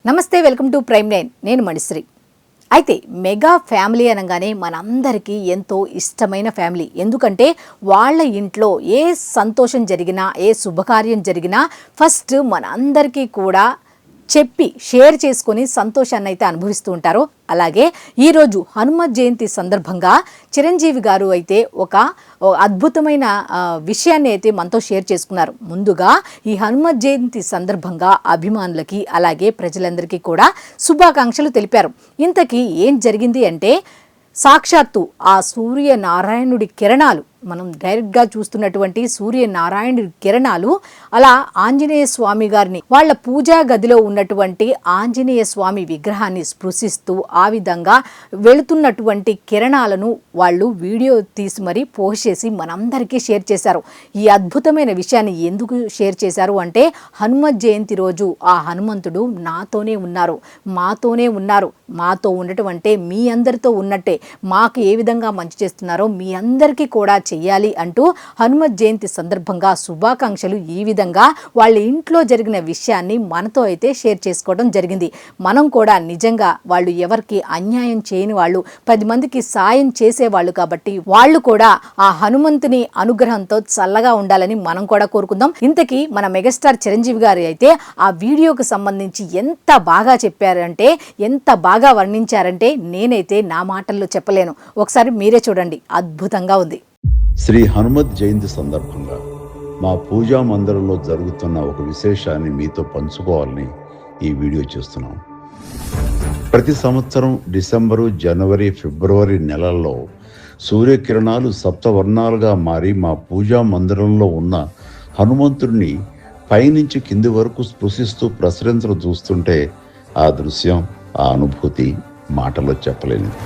నమస్తే, welcome to prime 9. నేను మణిశ్రీ. అయితే మెగా ఫ్యామిలీ అనగానే మనందరికీ ఎంతో ఇష్టమైన ఫ్యామిలీ. ఎందుకంటే వాళ్ళ ఇంట్లో ఏ సంతోషం జరిగినా, ఏ శుభకార్యం జరిగినా ఫస్ట్ మనందరికీ కూడా చెప్పి షేర్ చేసుకొని సంతోషాన్ని అయితే అనుభవిస్తూ ఉంటారు. అలాగే ఈరోజు హనుమత్ జయంతి సందర్భంగా చిరంజీవి గారు అయితే ఒక అద్భుతమైన విషయాన్ని అయితే మనతో షేర్ చేసుకున్నారు. ముందుగా ఈ హనుమత్ జయంతి సందర్భంగా అభిమానులకి అలాగే ప్రజలందరికీ కూడా శుభాకాంక్షలు తెలిపారు. ఇంతకీ ఏం జరిగింది అంటే, సాక్షాత్తు ఆ సూర్యనారాయణుడి కిరణాలు, మనం డైరెక్ట్గా చూస్తున్నటువంటి సూర్యనారాయణుడి కిరణాలు అలా ఆంజనేయ స్వామి గారిని వాళ్ళ పూజా గదిలో ఉన్నటువంటి ఆంజనేయ స్వామి విగ్రహాన్ని స్పృశిస్తూ ఆ విధంగా వెళుతున్నటువంటి కిరణాలను వాళ్ళు వీడియో తీసి మరీ పోస్ట్ చేసి మనందరికీ షేర్ చేశారు. ఈ అద్భుతమైన విషయాన్ని ఎందుకు షేర్ చేశారు అంటే, హనుమత్ జయంతి రోజు ఆ హనుమంతుడు నాతోనే ఉన్నారు, మాతోనే ఉన్నారు, మాతో ఉండటం అంటే మీ అందరితో ఉన్నట్టే, మాకు ఏ విధంగా మంచి చేస్తున్నారో మీ అందరికీ కూడా చెయ్యాలి అంటూ హనుమత్ జయంతి సందర్భంగా శుభాకాంక్షలు ఈ విధంగా వాళ్ళ ఇంట్లో జరిగిన విషయాన్ని మనతో అయితే షేర్ చేసుకోవడం జరిగింది. మనం కూడా నిజంగా వాళ్ళు ఎవరికి అన్యాయం చేయని వాళ్ళు, 10 మందికి సాయం చేసేవాళ్ళు కాబట్టి వాళ్ళు కూడా ఆ హనుమంతుని అనుగ్రహంతో చల్లగా ఉండాలని మనం కూడా కోరుకుందాం. ఇంతకీ మన మెగాస్టార్ చిరంజీవి గారు అయితే ఆ వీడియోకు సంబంధించి ఎంత బాగా చెప్పారంటే, ఎంత బాగా వర్ణించారంటే నేనైతే నా మాటల్లో చెప్పలేను. ఒకసారి మీరే చూడండి, అద్భుతంగా ఉంది. శ్రీ హనుమత్ జయంతి సందర్భంగా మా పూజా మందిరంలో జరుగుతున్న ఒక విశేషాన్ని మీతో పంచుకోవాలని ఈ వీడియో చేస్తున్నాం. ప్రతి సంవత్సరం డిసెంబరు, జనవరి, ఫిబ్రవరి నెలల్లో సూర్యకిరణాలు సప్తవర్ణాలుగా మారి మా పూజా మందిరంలో ఉన్న హనుమంతుడిని పైనుంచి కింది వరకు స్పృశిస్తూ ప్రసరించడం చూస్తుంటే ఆ దృశ్యం, ఆ అనుభూతి మాటల్లో చెప్పలేనిది.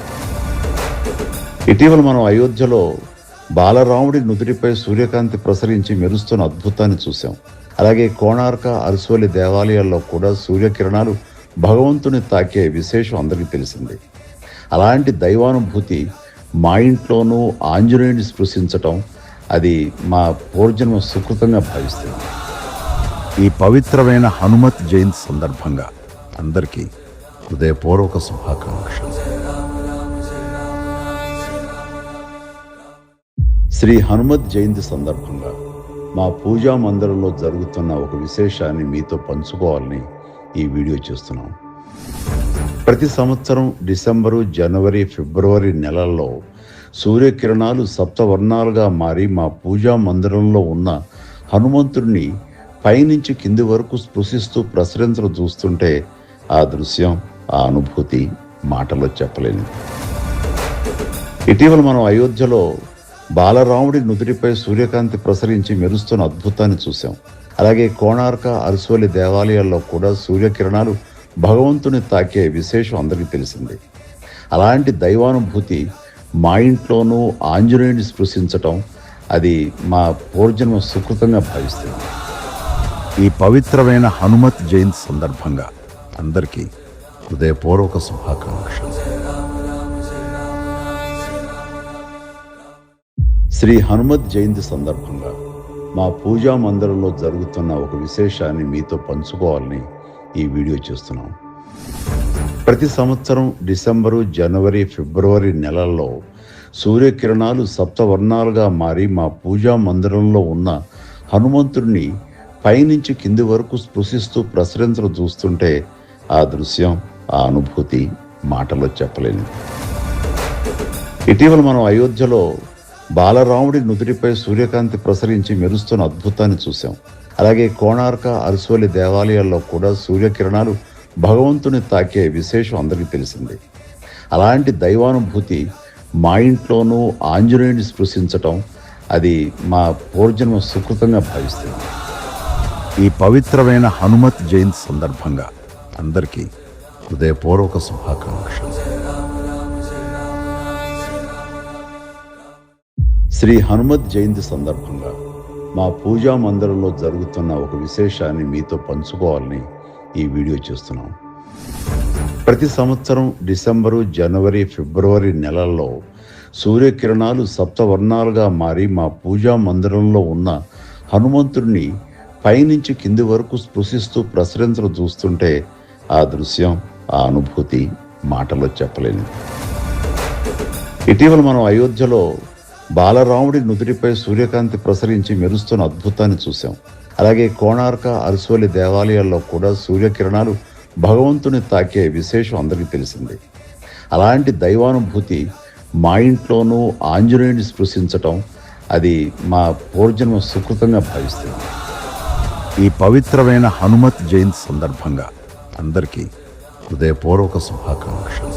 ఇటీవల మనం అయోధ్యలో బాలరాముడి నుదుటిపై సూర్యకాంతి ప్రసరించి మెరుస్తున్న అద్భుతాన్ని చూశాం. అలాగే కోణార్క, అరసోలి దేవాలయాల్లో కూడా సూర్యకిరణాలు భగవంతుని తాకే విశేషం అందరికీ తెలిసింది. అలాంటి దైవానుభూతి మా ఇంట్లోనూ ఆంజనేయుని స్పృశించటం, అది మా పూర్వజన్మ సుకృతంగా భావిస్తుంది. ఈ పవిత్రమైన హనుమత్ జయంతి సందర్భంగా అందరికీ హృదయపూర్వక శుభాకాంక్షలు. శ్రీ హనుమత్ జయంతి సందర్భంగా మా పూజా మందిరంలో జరుగుతున్న ఒక విశేషాన్ని మీతో పంచుకోవాలని ఈ వీడియో చేస్తున్నాం. ప్రతి సంవత్సరం డిసెంబరు, జనవరి, ఫిబ్రవరి నెలల్లో సూర్యకిరణాలు సప్తవర్ణాలుగా మారి మా పూజా మందిరంలో ఉన్న హనుమంతుడిని పైనుంచి కింది వరకు స్పృశిస్తూ ప్రసరించడం చూస్తుంటే ఆ దృశ్యం, ఆ అనుభూతి మాటల్లో చెప్పలేనిది. ఇటీవల మనం అయోధ్యలో బాలరాముడి నుదుటిపై సూర్యకాంతి ప్రసరించి మెరుస్తున్న అద్భుతాన్ని చూశాం. అలాగే కోణార్క, అరసోలి దేవాలయాల్లో కూడా సూర్యకిరణాలు భగవంతుని తాకే విశేషం అందరికీ తెలిసింది. అలాంటి దైవానుభూతి మా ఇంట్లోనూ ఆంజనేయుని స్పృశించటం, అది మా పూర్వజన్మ సుకృతంగా భావిస్తుంది. ఈ పవిత్రమైన హనుమత్ జయంతి సందర్భంగా అందరికీ హృదయపూర్వక శుభాకాంక్షలు. శ్రీ హనుమత్ జయంతి సందర్భంగా మా పూజా మందిరంలో జరుగుతున్న ఒక విశేషాన్ని మీతో పంచుకోవాలని ఈ వీడియో చేస్తున్నాం. ప్రతి సంవత్సరం డిసెంబరు, జనవరి, ఫిబ్రవరి నెలల్లో సూర్యకిరణాలు సప్తవర్ణాలుగా మారి మా పూజా మందిరంలో ఉన్న హనుమంతుడిని పైనుంచి కింది వరకు స్పృశిస్తూ ప్రసరించడం చూస్తుంటే ఆ దృశ్యం, ఆ అనుభూతి మాటల్లో చెప్పలేనిది. ఇటీవల మనం అయోధ్యలో బాలరాముడి నుదుటిపై సూర్యకాంతి ప్రసరించి మెరుస్తున్న అద్భుతాన్ని చూశాం. అలాగే కోణార్క, అరసోలి దేవాలయాల్లో కూడా సూర్యకిరణాలు భగవంతుని తాకే విశేషం అందరికీ తెలిసింది. అలాంటి దైవానుభూతి మా ఇంట్లోనూ ఆంజనేయుని స్పృశించటం, అది మా పూర్వజన్మ సుకృతంగా భావిస్తుంది. ఈ పవిత్రమైన హనుమత్ జయంతి సందర్భంగా అందరికీ హృదయపూర్వక శుభాకాంక్షలు. శ్రీ హనుమత్ జయంతి సందర్భంగా మా పూజా మందిరంలో జరుగుతున్న ఒక విశేషాన్ని మీతో పంచుకోవాలని ఈ వీడియో చేస్తున్నాం. ప్రతి సంవత్సరం డిసెంబరు, జనవరి, ఫిబ్రవరి నెలల్లో సూర్యకిరణాలు సప్తవర్ణాలుగా మారి మా పూజా మందిరంలో ఉన్న హనుమంతుడిని పైనుంచి కింది వరకు స్పృశిస్తూ ప్రసరించడం చూస్తుంటే ఆ దృశ్యం, ఆ అనుభూతి మాటల్లో చెప్పలేనిది. ఇటీవల మనం అయోధ్యలో బాలరాముడి నుదుటిపై సూర్యకాంతి ప్రసరించి మెరుస్తున్న అద్భుతాన్ని చూశాం. అలాగే కోణార్క, అరసోలి దేవాలయాల్లో కూడా సూర్యకిరణాలు భగవంతుని తాకే విశేషం అందరికీ తెలిసిందే. అలాంటి దైవానుభూతి మా ఇంట్లోనూ ఆంజనేయుని స్పృశించటం, అది మా పూర్వజన్మ సుకృతంగా భావిస్తుంది. ఈ పవిత్రమైన హనుమత్ జయంతి సందర్భంగా అందరికీ హృదయపూర్వక శుభాకాంక్షలు.